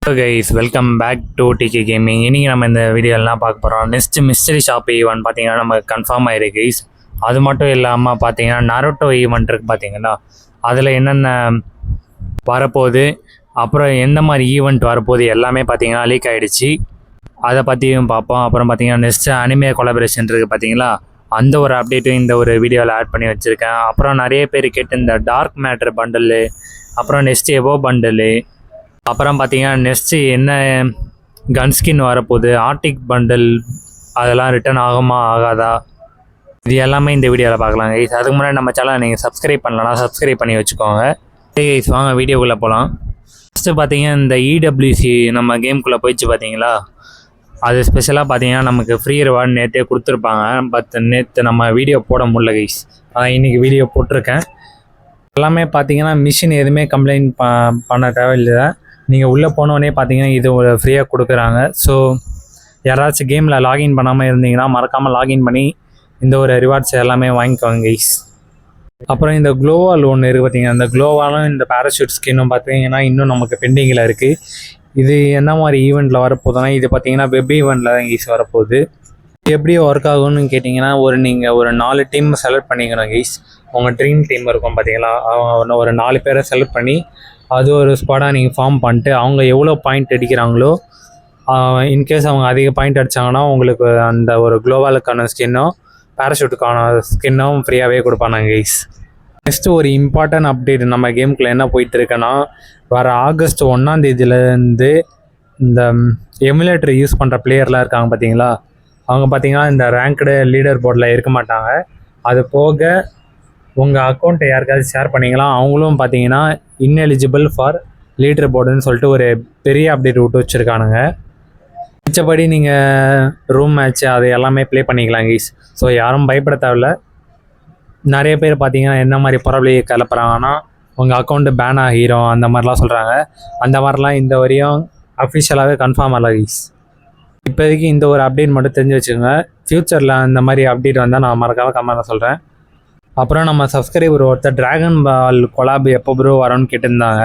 Hello guys, welcome back to DK gaming. இன்றைக்கி நம்ம இந்த வீடியோலாம் பார்க்க போகிறோம். நெக்ஸ்ட்டு மிஸ்டரி ஷாப் ஈவெண்ட் பார்த்தீங்கன்னா நமக்கு கன்ஃபார்ம் ஆகிருக்கு கைஸ். அது மட்டும் இல்லாமல் பார்த்தீங்கன்னா நருட்டோ ஈவெண்ட் இருக்குது பார்த்தீங்கன்னா, அதில் என்னென்ன வரப்போகுது, அப்புறம் எந்த மாதிரி ஈவெண்ட் வரப்போகுது எல்லாமே பார்த்தீங்கன்னா லீக் ஆகிடுச்சு. அதை பற்றியும் பார்ப்போம். அப்புறம் பார்த்தீங்கன்னா நெக்ஸ்ட்டு அனிமே கொலாபரேஷன் இருக்குது பார்த்தீங்களா, அந்த ஒரு அப்டேட்டும் இந்த ஒரு வீடியோவில் ஆட் பண்ணி வச்சுருக்கேன். அப்புறம் நிறைய பேர் கேட்டு இந்த டார்க் மேட்ரு பண்டலு, அப்புறம் நெக்ஸ்ட்டு எவோ பண்டலு, அப்புறம் பார்த்தீங்கன்னா நெக்ஸ்ட்டு என்ன கன்ஸ்கின் வரப்போகுது, ஆர்டிக் பண்டல் அதெல்லாம் ரிட்டர்ன் ஆகுமா ஆகாதா, இது எல்லாமே இந்த வீடியோவில் பார்க்கலாம் கைஸ். அதுக்கு முன்னாடி நம்ம சேனலை நீங்கள் சப்ஸ்கிரைப் பண்ணலன்னா சப்ஸ்கிரைப் பண்ணி வச்சுக்கோங்க கைஸ். வாங்க வீடியோக்குள்ளே போகலாம். ஃபஸ்ட்டு பார்த்தீங்கன்னா இந்த இடபிள்யூசி நம்ம கேம்குள்ளே போயிடுச்சு பார்த்தீங்களா, அது ஸ்பெஷலாக பார்த்தீங்கன்னா நமக்கு ஃப்ரீ ரிவார்டு நேற்றே கொடுத்துருப்பாங்க. பட் நேற்று நம்ம வீடியோ போட முடியல கைஸ். அதான் இன்றைக்கி வீடியோ போட்டிருக்கேன். எல்லாமே பார்த்தீங்கன்னா மிஷின் எதுவுமே கம்ப்ளைண்ட் பண்ண தேவையில்லை. நீங்கள் உள்ளே போனோடனே பார்த்தீங்கன்னா இது ஒரு ஃப்ரீயாக கொடுக்குறாங்க. ஸோ யாராச்சும் கேமில் லாகின் பண்ணாமல் இருந்தீங்கன்னா மறக்காமல் லாகின் பண்ணி இந்த ஒரு ரிவார்ட்ஸ் எல்லாமே வாங்கிக்கோங்க கைஸ். அப்புறம் இந்த க்ளோவால் ஒன்று இருக்குது பார்த்தீங்கன்னா, இந்த க்ளோவாலும் இந்த பேராஷூட் ஸ்கின்னும் பார்த்தீங்கன்னா இன்னும் நமக்கு பெண்டிங்கில் இருக்குது. இது என்ன மாதிரி ஈவெண்ட்டில் வரப்போகுதுன்னா, இது பார்த்தீங்கன்னா வெப் ஈவெண்ட்டில் தான் கைஸ் வரப்போகுது. எப்படி ஒர்க் ஆகும்னு கேட்டிங்கன்னா, நீங்கள் ஒரு 4 டீம் செலக்ட் பண்ணிக்கணும் கைஸ். உங்கள் ட்ரீம் டீம் இருக்கும் பார்த்தீங்களா, அவங்க ஒரு 4 பேரை செலக்ட் பண்ணி அது ஒரு ஸ்குவாடாக நீங்கள் ஃபார்ம் பண்ணிட்டு அவங்க எவ்வளோ பாயிண்ட் அடிக்கிறாங்களோ, இன்கேஸ் அவங்க அதிக பாயிண்ட் அடித்தாங்கன்னா உங்களுக்கு அந்த ஒரு க்ளோவாலுக்கான ஸ்கின்னும் பேராஷூட்டுக்கான ஸ்கின்னும் ஃப்ரீயாகவே கொடுப்பாங்க கைஸ். நெக்ஸ்ட்டு ஒரு இம்பார்ட்டன்ட் அப்டேட் நம்ம கேமுக்குள்ளே என்ன போயிட்டுருக்குன்னா, வர ஆகஸ்ட் 1ஆம் தேதியிலேருந்து இந்த எமுலேட்டர் யூஸ் பண்ணுற பிளேயர்லாம் இருக்காங்க பார்த்தீங்களா, அவங்க பார்த்தீங்கன்னா இந்த ரேங்க்டு லீடர் போர்டில் இருக்க மாட்டாங்க. அது போக உங்கள் அக்கௌண்ட்டை யாருக்காச்சும் ஷேர் பண்ணிங்களா, அவங்களும் பார்த்தீங்கன்னா இன்எலிஜிபிள் ஃபார் லீடர் போர்டுன்னு சொல்லிட்டு ஒரு பெரிய அப்டேட் விட்டு வச்சுருக்கானுங்க. மிச்சபடி நீங்கள் ரூம் மேட்ச்சு அது எல்லாமே ப்ளே பண்ணிக்கலாம் கைஸ். ஸோ யாரும் பயப்பட தேவையில்ல. நிறைய பேர் பார்த்தீங்கன்னா என்ன மாதிரி பரவலையை கிளப்புறாங்கன்னா, உங்கள் அக்கௌண்ட்டு பேன் ஆகிரும் அந்த மாதிரிலாம் சொல்கிறாங்க. அந்த மாதிரிலாம் இந்த வரையும் அஃபிஷியலாகவே கன்ஃபார்ம் ஆகல கைஸ். இப்போதைக்கு இந்த ஒரு அப்டேட் மட்டும் தெரிஞ்சு வச்சுக்கோங்க. ஃப்யூச்சரில் இந்த மாதிரி அப்டேட் வந்தால் நான் மறக்காமல் கமெண்ட்டில் சொல்கிறேன். அப்புறம் நம்ம சப்ஸ்கிரைபர் ஒருத்தர் ட்ராகன் பால் கொலாப் எப்போ ப்ரோ வரோன்னு கேட்டிருந்தாங்க.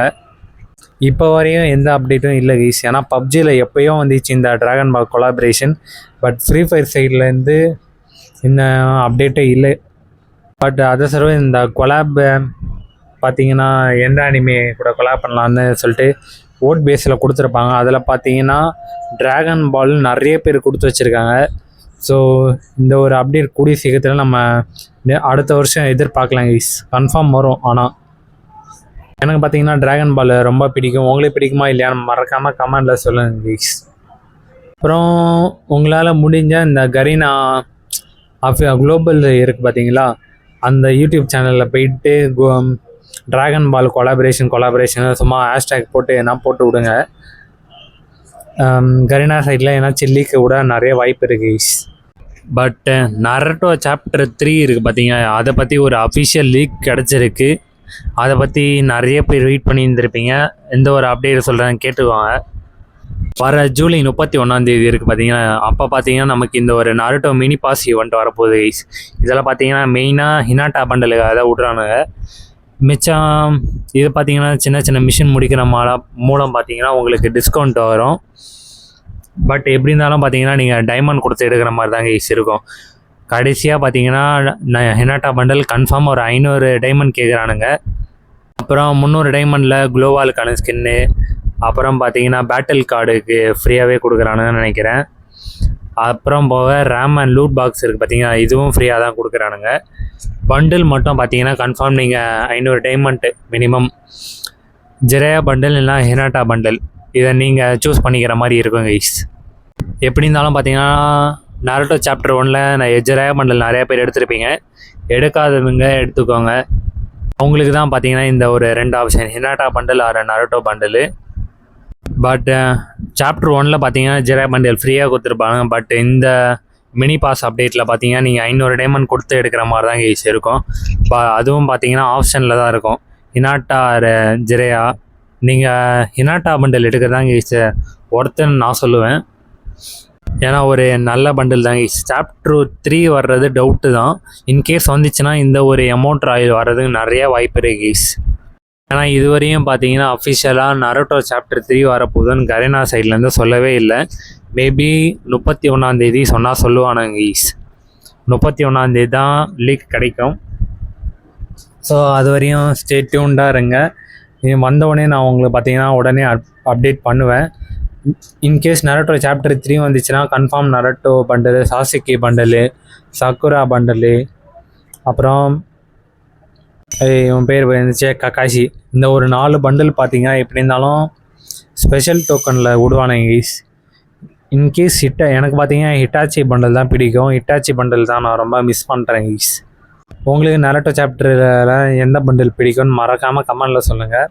இப்போ வரையும் எந்த அப்டேட்டும் இல்லை கைஸ். ஏன்னா பப்ஜியில் எப்போயும் வந்துச்சு இந்த dragon ball collaboration. But free fire சைட்லேருந்து இந்த அப்டேட்டே இல்லை. பட் அதை சர்வ இந்த கொலாப் பார்த்தீங்கன்னா எந்த அனிமே கூட கொலாப் பண்ணலான்னு சொல்லிட்டு ஓட் பேஸில் கொடுத்துருப்பாங்க. அதில் பார்த்தீங்கன்னா ட்ராகன் பால் நிறைய பேர் கொடுத்து வச்சுருக்காங்க. ஸோ இந்த ஒரு அப்டேட் கூடிய சீக்கிரத்தில் நம்ம அடுத்த வருஷம் எதிர்பார்க்கலாம் கைஸ். கன்ஃபார்ம் வரும். ஆனால் எனக்கு பார்த்தீங்கன்னா ட்ராகன் பால் ரொம்ப பிடிக்கும். உங்களுக்கு பிடிக்குமா இல்லையான்னு மறக்காமல் கமெண்டில் சொல்லுங்கள் கைஸ். அப்புறம் உங்களால் முடிஞ்ச இந்த கரீனா குளோபல் இருக்குது பார்த்தீங்களா, அந்த யூடியூப் சேனலில் போயிட்டு ட்ராகன் பால் கொலாபரேஷன் சும்மா ஹேஷ்டேக் போட்டு என்ன போட்டு விடுங்க. கரீனா சைடில் ஏன்னாச்சும் லீக்கு விட நிறைய வாய்ப்பு இருக்குது கைஸ். பட் நருட்டோ சாப்டர் 3 இருக்குது பார்த்தீங்க, அதை பற்றி ஒரு அஃபிஷியல் லீக் கிடச்சிருக்கு. அதை பற்றி நிறைய பேர் வெயிட் பண்ணி இருந்திருப்பீங்க. எந்த ஒரு அப்டேட் சொல்கிறேன் கேட்டுக்குவாங்க. வர ஜூலை 31ஆம் தேதி இருக்குது பார்த்தீங்கன்னா, அப்போ பார்த்தீங்கன்னா நமக்கு இந்த ஒரு நருட்டோ மினி பாஸ் ஈவெண்ட் வரப்போகுது கைஸ். இதெல்லாம் பார்த்தீங்கன்னா மெயினாக ஹினாட்டா பண்டலுக்கு அதை விட்றானுங்க. மிச்சம் இது பார்த்தீங்கன்னா சின்ன சின்ன மிஷின் முடிக்கிற மூலம் பார்த்தீங்கன்னா உங்களுக்கு டிஸ்கவுண்ட் வரும். பட் எப்படி இருந்தாலும் பார்த்தீங்கன்னா நீங்கள் டைமண்ட் கொடுத்து எடுக்கிற மாதிரி தான் கைஸ் இருக்கும். கடைசியாக பார்த்தீங்கன்னா ஹினாட்டா பண்டல் கன்ஃபார்ம் ஒரு 500 டைமண்ட் கேட்குறானுங்க. அப்புறம் 300 டைமண்டில் க்ளோவாலுக்கான ஸ்கின்னு, அப்புறம் பார்த்தீங்கன்னா பேட்டில் கார்டுக்கு ஃப்ரீயாகவே கொடுக்குறானுங்கன்னு நினைக்கிறேன். அப்புறம் போக ரேம் அண்ட் லூட் பாக்ஸ் இருக்குது பார்த்தீங்கன்னா, இதுவும் ஃப்ரீயாக தான் கொடுக்குறானுங்க. பண்டில் மட்டும் பார்த்தீங்கன்னா கன்ஃபார்ம் நீங்கள் 500 டைமண்ட் மினிமம். ஜெரையா பண்டில் இல்லைனா ஹினாட்டா பண்டில், இதை நீங்கள் சூஸ் பண்ணிக்கிற மாதிரி இருக்கும் கைஸ். எப்படி இருந்தாலும் பார்த்தீங்கன்னா நருட்டோ சாப்டர் 1ல் நான் ஜெரையா பண்டில் நிறையா பேர் எடுத்துருப்பீங்க. எடுக்காதவங்க எடுத்துக்கோங்க. அவங்களுக்கு தான் பார்த்தீங்கன்னா இந்த ஒரு 2 option, Hinata bundle or Naruto bundle. But chapter 1ல் பார்த்தீங்கன்னா ஜெரையா பண்டில் ஃப்ரீயாக கொடுத்துருப்பாங்க. பட் இந்த மினி பாஸ் அப்டேட்டில் பார்த்தீங்கன்னா நீங்கள் 500 டைமண்ட் கொடுத்து எடுக்கிற மாதிரி தான் கைஸ் இருக்கும். அதுவும் பார்த்தீங்கன்னா ஆப்ஷனில் தான் இருக்கும். ஹினாட்டா ஜெரையா, நீங்கள் ஹினாட்டா பண்டில் எடுக்கிறதாங்க கைஸ் ஒருத்தன்னு நான் சொல்லுவேன். ஏன்னா ஒரு நல்ல பண்டில் தாங்க கைஸ். சாப்டர் 3 வர்றது டவுட்டு தான். இன்கேஸ் வந்துச்சுன்னா இந்த ஒரு அமௌண்ட் ராயல் வர்றதுக்கு நிறைய வாய்ப்பு இருக்குது கைஸ். ஏன்னா இதுவரையும் பார்த்தீங்கன்னா அஃபிஷியலாக நருட்டோ சாப்டர் 3 வரப்போகுதுன்னு கரீனா சைட்லேருந்து சொல்லவே இல்லை. மேபி 31 சொன்னால் சொல்லுவானுங்க ஈஸ். 31 தான் லீக் கிடைக்கும். ஸோ அது வரையும் ஸ்டே டியூன்டாக இருங்க. இது வந்தவுடனே நான் உங்களுக்கு பார்த்தீங்கன்னா உடனே அப்டேட் பண்ணுவேன். இன்கேஸ் நருட்டோ சாப்டர் 3 வந்துச்சுன்னா confirm Naruto bundle, Sasuke bundle, Sakura bundle, அப்புறம் இவன் பேர் இருந்துச்சு ககாஷி, இந்த ஒரு 4 பண்டில் பார்த்தீங்கன்னா எப்படி இருந்தாலும் ஸ்பெஷல் டோக்கனில் விடுவானுங்க ஈஸ். இன்கேஸ் எனக்கு பார்த்தீங்கன்னா ஹிட்டாச்சி பண்டல் தான் பிடிக்கும். ஹிட்டாச்சி பண்டல் தான் நான் ரொம்ப மிஸ் பண்ணுறேன் ஈஸ். உங்களுக்கு நருட்டோ சாப்டரில் எந்த பண்டில் பிடிக்கும்னு மறக்காமல் கமெண்டில் சொல்லுங்கள்.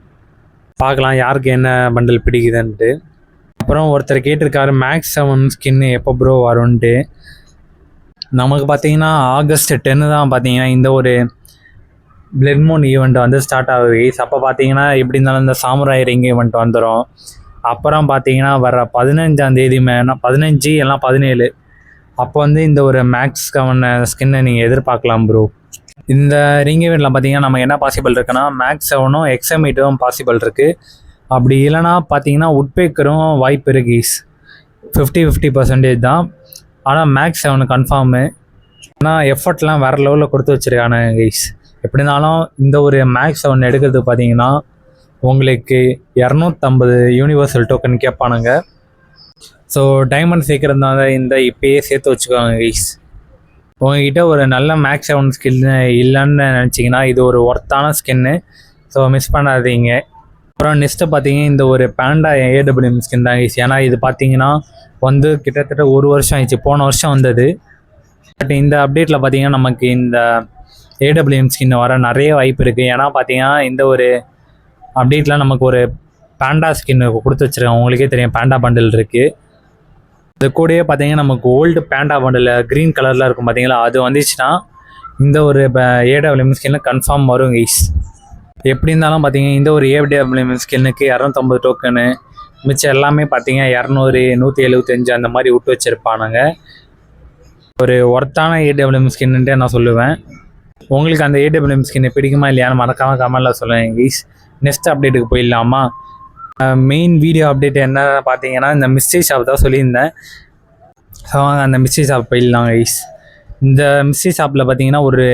பார்க்கலாம் யாருக்கு என்ன பண்டில் பிடிக்குதுன்ட்டு. அப்புறம் ஒருத்தர் கேட்டிருக்காரு மேக்ஸ் 7 ஸ்கின்னு எப்போ ப்ரோ வரும்ன்ட்டு. நமக்கு பார்த்தீங்கன்னா August 10 தான் பார்த்தீங்கன்னா இந்த ஒரு பிளட் மூன் ஈவெண்ட் வந்து ஸ்டார்ட் ஆகுது. அப்போ பார்த்தீங்கன்னா எப்படி இருந்தாலும் இந்த சாமுராய் ரிங் ஈவெண்ட் வந்துடும். அப்புறம் பார்த்தீங்கன்னா வர 15 15 எல்லாம் 17 அப்போ வந்து இந்த ஒரு மேக்ஸ் 7 ஸ்கின்னை நீங்கள் எதிர்பார்க்கலாம் ப்ரோ. இந்த ரிங் ஈவெண்ட்டில் பார்த்தீங்கன்னா நமக்கு என்ன பாசிபிள் இருக்குன்னா மேக்ஸ் 7ம் எக்ஸமீட்டும் பாசிபிள் இருக்குது. அப்படி இல்லைனா பார்த்தீங்கன்னா உட்பேக்கரும் வாய்ப்பு இருக்குது ஈஸ். 50% தான். ஆனால் மேக்ஸ் 7 கன்ஃபார்மு. ஆனால் எஃபர்ட்லாம் வேறு லெவலில் கொடுத்து வச்சுருக்கானு ஈஸ். எப்படி இருந்தாலும் இந்த ஒரு மேக்ஸ் 7 எடுக்கிறது பார்த்தீங்கன்னா உங்களுக்கு 250 யூனிவர்சல் டோக்கன் கேட்பானுங்க. ஸோ டைமண்ட் சீக்கிரம் இந்த இப்பயே சேர்த்து வச்சுக்கோங்க ஈஸ். உங்ககிட்ட ஒரு நல்ல மேக்ஸ் 7 ஸ்கின்னு இல்லைன்னு நினச்சிங்கன்னா இது ஒரு ஒர்த்தான ஸ்கின்னு. ஸோ மிஸ் பண்ணாதீங்க. அப்புறம் நெக்ஸ்ட்டு பார்த்தீங்கன்னா இந்த ஒரு பேண்டா AWM ஸ்கின் தான் ஈஸி. ஏன்னா இது பார்த்தீங்கன்னா வந்து கிட்டத்தட்ட 1 வருஷம் ஆயிடுச்சு. போன வருஷம் வந்தது. பட் இந்த அப்டேட்டில் பார்த்தீங்கன்னா நமக்கு இந்த AWM ஸ்கின் வர நிறைய வாய்ப்பு இருக்குது. ஏன்னா பார்த்தீங்கன்னா இந்த ஒரு அப்டேட்டில் நமக்கு ஒரு பேண்டா ஸ்கின் கொடுத்து வச்சுருக்காங்க. உங்களுக்கே தெரியும் பேண்டா பண்டில் இருக்குது. அது கூடயே பார்த்தீங்கன்னா நமக்கு ஓல்டு பேண்டா பண்டில் க்ரீன் கலரில் இருக்கும் பார்த்தீங்களா, அது வந்துச்சுன்னா இந்த ஒரு AWM ஸ்கின்னில் கன்ஃபார்ம் வரும் ஈஸ். எப்படி இருந்தாலும் பார்த்தீங்கன்னா இந்த ஒரு AWM ஸ்கின்னுக்கு 250 டோக்கனு, மிச்சம் எல்லாமே பார்த்தீங்கன்னா 200, 175 அந்த மாதிரி விட்டு வச்சுருப்பானுங்க. ஒரு ஒர்த்தான AWM ஸ்கின்னுன்ட்டே நான் சொல்லுவேன். உங்களுக்கு அந்த AWM ஸ்கின்னு பிடிக்குமா இல்லையான்னு மறக்காமல் கமெண்டில் சொல்லுங்கள் கைஸ். நெக்ஸ்ட் அப்டேட்டுக்கு போயிடலாமா? மெயின் வீடியோ அப்டேட் என்ன பார்த்தீங்கன்னா இந்த மிஸ்ட்ரி ஷாப் தான் சொல்லியிருந்தேன். ஸோ அந்த மிஸ்ட்ரி ஷாப் போயிடலாம் கைஸ். இந்த மிஸ்ட்ரி ஷாப்பில் பார்த்தீங்கன்னா ஒரு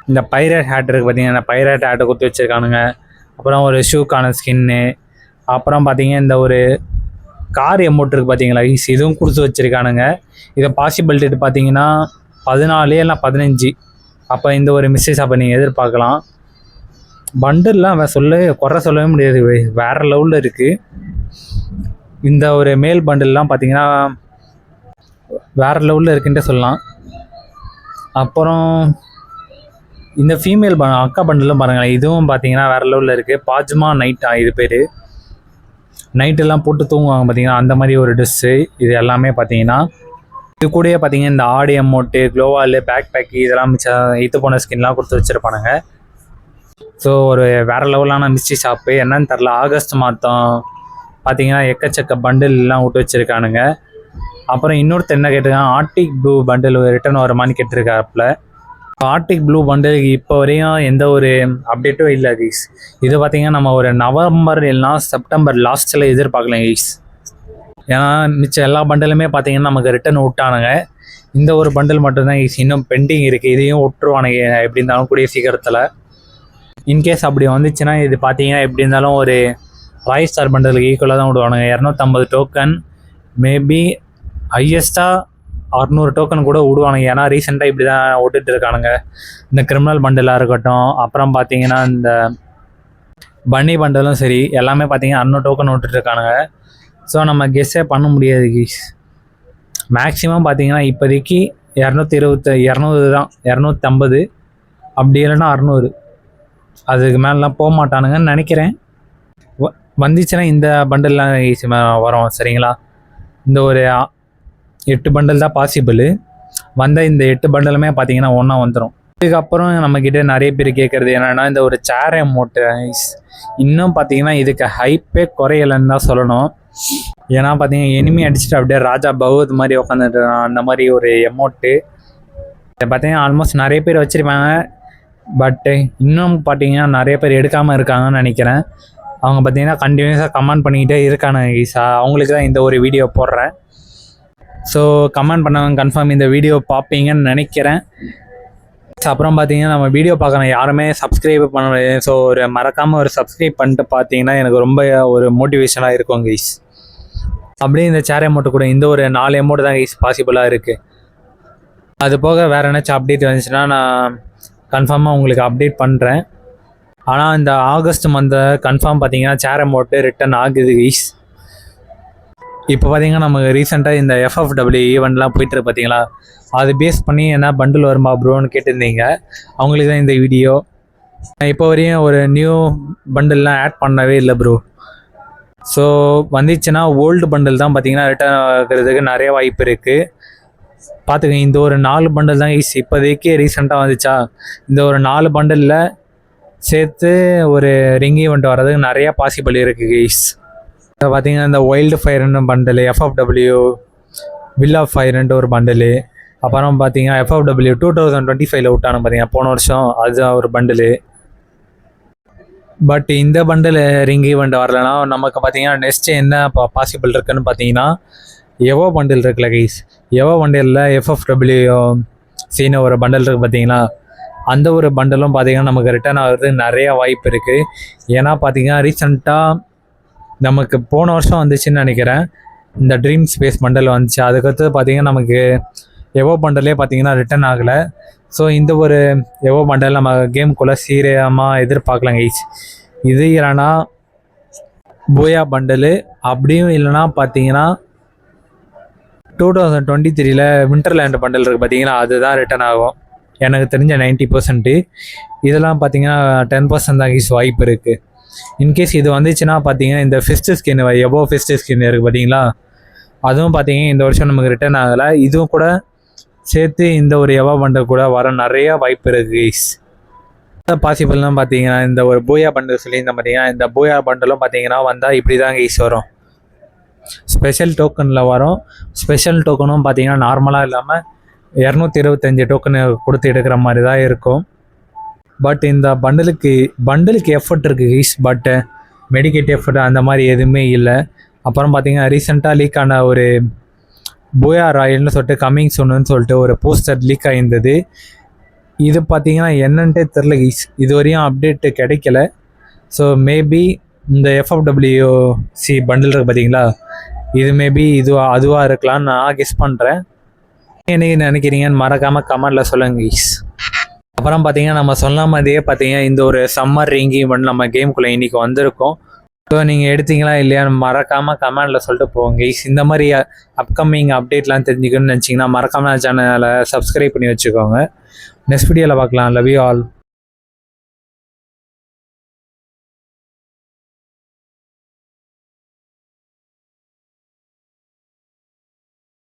இந்த பைரட் ஹேட் இருக்குது பார்த்தீங்கன்னா, இந்த பைரட் ஹேட்டை கொடுத்து வச்சுருக்கானுங்க. அப்புறம் ஒரு ஷூக்கான ஸ்கின்னு, அப்புறம் பார்த்தீங்கன்னா இந்த ஒரு கார் எமௌண்ட் இருக்குது பார்த்தீங்களா கைஸ், இதுவும் கொடுத்து வச்சுருக்கானுங்க. இதை பாசிபிலிட்டி பார்த்தீங்கன்னா 14 இல்லை 15 அப்போ இந்த ஒரு மிஸ்டேக்ஸ் அப்போ நீங்கள் எதிர்பார்க்கலாம். பண்டல்லாம் குறை சொல்லவே முடியாது, வேறு லெவலில் இருக்குது. இந்த ஒரு மேல் பண்டல்லாம் பார்த்தீங்கன்னா வேறு லெவலில் இருக்குன்ட்டு சொல்லலாம். அப்புறம் இந்த ஃபீமேல் அக்கா பண்டலும் பாருங்களேன், இதுவும் பார்த்தீங்கன்னா வேறு லெவலில் இருக்குது. பாஜ்மா நைட்டா இது பேர். நைட்டெல்லாம் போட்டு தூங்குவாங்க பார்த்தீங்கன்னா அந்த மாதிரி ஒரு ட்ரெஸ்ஸு. இது எல்லாமே பார்த்தீங்கன்னா இது கூடயே பார்த்தீங்கன்னா இந்த ஆடி அமௌண்ட்டு, க்ளோவாலு, பேக் பேக்கு இதெல்லாம் மிச்சம் இது போன ஸ்கின்லாம் கொடுத்து வச்சுருப்பானுங்க. ஸோ ஒரு வேறு லெவலான மிஸ்ட்ரி ஷாப்பு. என்னன்னு தெரில, ஆகஸ்ட் மாதம் பார்த்தீங்கன்னா எக்கச்சக்க பண்டில்லாம் விட்டு வச்சுருக்கானுங்க. அப்புறம் இன்னொருத்தர் என்ன கேட்டிருக்காங்க, ஆர்டிக் ப்ளூ பண்டில் ரிட்டர்ன் வருமானு கேட்டிருக்காப்புல. ஆர்டிக் ப்ளூ பண்டில் இப்போ வரையும் எந்த ஒரு அப்டேட்டும் இல்லை கைஸ். இது பார்த்தீங்கன்னா நம்ம ஒரு நவம்பர் இல்லைனா செப்டம்பர் லாஸ்ட்டில் எதிர்பார்க்கலாம் கைஸ். ஏன்னா மிச்சம் எல்லா பண்டலுமே பார்த்தீங்கன்னா நமக்கு ரிட்டர்ன் விட்டானுங்க. இந்த ஒரு பண்டில் மட்டும்தான் கைஸ் இன்னும் பெண்டிங் இருக்குது. இதையும் விட்டுருவானுங்க எப்படி இருந்தாலும் கூடிய சீக்கிரத்தில். இன்கேஸ் அப்படி வந்துச்சுன்னா இது பார்த்தீங்கன்னா எப்படி இருந்தாலும் ஒரு ராய் ஸ்டார் பண்டலுக்கு ஈக்குவலாக தான் விடுவானுங்க. 250 டோக்கன், மேபி ஹையஸ்ட்டாக 600 டோக்கன் கூட விடுவானுங்க. ஏன்னா ரீசெண்டாக இப்படி தான் விட்டுட்டு இருக்கானுங்க. இந்த கிரிமினல் பண்டலாக இருக்கட்டும், அப்புறம் பார்த்தீங்கன்னா இந்த பன்னி பண்டலும் சரி, எல்லாமே பார்த்தீங்கன்னா 600 டோக்கன் விட்டுட்ருக்கானுங்க. ஸோ நம்ம கெஸ்ஸே பண்ண முடியாது கீஸ். மேக்ஸிமம் பார்த்தீங்கன்னா இப்போதைக்கு 200 தான், 250 அப்படி இல்லைன்னா 600, அதுக்கு மேலாம் போக மாட்டானுங்கன்னு நினைக்கிறேன். வந்துச்சுன்னா இந்த பண்டல்லாம் வரும் சரிங்களா. இந்த ஒரு 8 பண்டல் தான் பாசிபிள். வந்த இந்த 8 பண்டலுமே பார்த்தீங்கன்னா ஒன்றா வந்துடும். இதுக்கப்புறம் நம்மக்கிட்ட நிறைய பேர் கேட்குறது என்னென்னா இந்த ஒரு சேர் அமௌண்ட்டு இன்னும் பார்த்தீங்கன்னா இதுக்கு ஹைப்பே குறையலைன்னு தான் சொல்லணும். ஏன்னா பார்த்தீங்கன்னா எனிமி அடிச்சுட்டு அப்படியே ராஜா பகவத் மாதிரி உட்காந்துட்டு அந்த மாதிரி ஒரு அமௌண்ட்டு இதை பார்த்தீங்கன்னா ஆல்மோஸ்ட் நிறைய பேர் வச்சுருப்பாங்க. பட்டு இன்னும் பார்த்தீங்கன்னா நிறைய பேர் எடுக்காமல் இருக்காங்கன்னு நினைக்கிறேன். அவங்க பார்த்தீங்கன்னா கண்டினியூஸாக கமெண்ட் பண்ணிக்கிட்டே இருக்காங்க கைஸ். அவங்களுக்கு தான் இந்த ஒரு வீடியோ போடுறேன். ஸோ கமெண்ட் பண்ணவங்க கன்ஃபார்ம் இந்த வீடியோ பார்ப்பீங்கன்னு நினைக்கிறேன். அப்புறம் பார்த்தீங்கன்னா நம்ம வீடியோ பார்க்குறோம் யாருமே சப்ஸ்கிரைப் பண்ண. ஸோ ஒரு மறக்காமல் ஒரு சப்ஸ்கிரைப் பண்ணிட்டு பார்த்தீங்கன்னா எனக்கு ரொம்ப ஒரு மோட்டிவேஷனாக இருக்கும் கைஸ். அப்படியே இந்த சேர் அமௌண்ட்டு கூட இந்த ஒரு 4 அமௌண்ட் தான் கைஸ் பாசிபிளாக இருக்குது. அது போக வேறு ஏதாச்சும் அப்டேட் வந்துச்சுன்னா நான் கன்ஃபார்மாக உங்களுக்கு அப்டேட் பண்ணுறேன். ஆனால் இந்த ஆகஸ்ட் மந்தை கன்ஃபார்ம் பார்த்தீங்கன்னா சேர் அமௌண்ட்டு ரிட்டன் ஆகுது கைஸ். இப்போ பார்த்தீங்கன்னா நமக்கு ரீசெண்டாக இந்த FFW ஈவெண்ட்லாம் போயிட்டுருக்கு பார்த்தீங்களா, அது பேஸ் பண்ணி என்ன பண்டில் வருமா ப்ரோன்னு கேட்டிருந்தீங்க. அவங்களுக்கு தான் இந்த வீடியோ. இப்போ வரையும் ஒரு நியூ பண்டில்லாம் ஆட் பண்ணவே இல்லை ப்ரோ. ஸோ வந்துச்சுன்னா ஓல்டு பண்டில் தான் பார்த்தீங்கன்னா ரிட்டர்ன் ஆகிறதுக்கு நிறைய வாய்ப்பு இருக்குது. பார்த்துக்கங்க, இந்த ஒரு 4 பண்டில் தான் ஈஸி இப்போதைக்கு ரீசெண்டாக வந்துச்சா. இந்த ஒரு 4 பண்டிலில் சேர்த்து ஒரு ரிங் ஈவெண்ட் வர்றதுக்கு நிறையா பாசிபிள் இருக்குது கைஸ். இப்போ பார்த்தீங்கன்னா இந்த வைல்டு ஃபயர்னு பண்டலு, FFW வில் ஆஃப் ஃபயர்ன்ட்டு ஒரு பண்டலு, அப்புறம் பார்த்தீங்கன்னா FFW 2025 விட்டானு பார்த்தீங்கன்னா போன வருஷம், அதுதான் ஒரு பண்டலு. பட் இந்த பண்டில் ரிங் ஈவெண்ட் வரலன்னா நமக்கு பார்த்தீங்கன்னா நெக்ஸ்ட்டு என்ன பாசிபிள் இருக்குதுன்னு பார்த்தீங்கன்னா எவோ பண்டில் இருக்குல்ல கைஸ். எவோ பண்டிலில் FFW சீன ஒரு பண்டல் இருக்குது பார்த்தீங்களா, அந்த ஒரு பண்டலும் பார்த்தீங்கன்னா நமக்கு ரிட்டர்ன் ஆகிறதுக்கு நிறையா வாய்ப்பு இருக்குது. ஏன்னா பார்த்தீங்கன்னா ரீசெண்டாக நமக்கு போன வருஷம் வந்துச்சுன்னு நினைக்கிறேன் இந்த ட்ரீம் ஸ்பேஸ் பண்டல் வந்துச்சு. அதுக்கடுத்து பார்த்தீங்கன்னா நமக்கு எவோ பண்டலே பார்த்தீங்கன்னா ரிட்டர்ன் ஆகலை. ஸோ இந்த ஒரு எவோ பண்டல் நம்ம கேமுக்குள்ளே சீரியமாக எதிர்பார்க்கலாம் கைஸ். இது இல்லைனா போயா பண்டலு, அப்படியும் இல்லைனா பார்த்தீங்கன்னா 2023 விண்டர்லேண்ட் பண்டல் இருக்குது பார்த்தீங்கன்னா, அதுதான் ரிட்டர்ன் ஆகும் எனக்கு தெரிஞ்ச 90%. இதெல்லாம் பார்த்தீங்கன்னா 10% தான் கைஸ் வாய்ப்பு இருக்குது. இன்கேஸ் இது வந்துச்சுன்னா பார்த்தீங்கன்னா இந்த ஃபிஸ்ட்டு ஸ்கின் எபோ ஃபிஸ்ட்டு ஸ்கின் இருக்குது பார்த்தீங்களா, அதுவும் பார்த்தீங்கன்னா இந்த வருஷம் நமக்கு ரிட்டர்ன் ஆகலை. இதுவும் கூட சேர்த்து இந்த ஒரு எவோ பண்டல் கூட வர நிறையா வாய்ப்பு இருக்குது கைஸ். பாசிபிள்லாம் பார்த்தீங்கன்னா இந்த ஒரு போயா பண்டல் சொல்லியிருந்தேன் பார்த்தீங்கன்னா, இந்த போயா பண்டலும் பார்த்தீங்கன்னா வந்தால் இப்படி தான் கைஸ் வரும். ஸ்பெஷல் டோக்கனில் வரும். ஸ்பெஷல் டோக்கனும் பார்த்தீங்கன்னா நார்மலாக இல்லாமல் 225 டோக்கனு கொடுத்து எடுக்கிற மாதிரி தான் இருக்கும். பட் இந்த பண்டலுக்கு எஃபர்ட் இருக்குது கைஸ். பட் மெடிக்கேட் எஃபர்ட் அந்த மாதிரி எதுவுமே இல்லை. அப்புறம் பார்த்தீங்கன்னா ரீசெண்டாக லீக் ஆன ஒரு போயா ராயல்னு சொல்லிட்டு கம்மிங் சூன்னு சொல்லிட்டு ஒரு போஸ்டர் லீக் ஆகிருந்தது. இது பார்த்தீங்கன்னா என்னன்ட்டே தெரில கைஸ், இது வரையும் அப்டேட்டு கிடைக்கல. ஸோ மேபி இந்த FFWC பண்டில் இருக்குது பார்த்தீங்களா, இது மேபி அதுவாக இருக்கலாம்னு நான் கெஸ் பண்ணுறேன். என்ன நினைக்கிறீங்கன்னு மறக்காமல் கமெண்டில் சொல்லுங்கள் கைஸ். அப்புறம் பார்த்தீங்கன்னா நம்ம சொன்ன மாதிரியே பார்த்தீங்கன்னா இந்த ஒரு சம்மர் ரிங் ஈவெண்ட் நம்ம கேமுக்குள்ளே இன்றைக்கி வந்திருக்கோம். ஸோ நீங்கள் எடுத்தீங்களா இல்லையான்னு மறக்காமல் கமெண்டில் சொல்லிட்டு போங்க கைஸ். இந்த மாதிரி அப்கமிங் அப்டேட்லாம் தெரிஞ்சுக்கணும்னு நினச்சிங்கன்னா மறக்காமல் சேனலை சப்ஸ்கிரைப் பண்ணி வச்சுக்கோங்க. நெக்ஸ்ட் வீடியோவில் பார்க்கலாம். Love you all.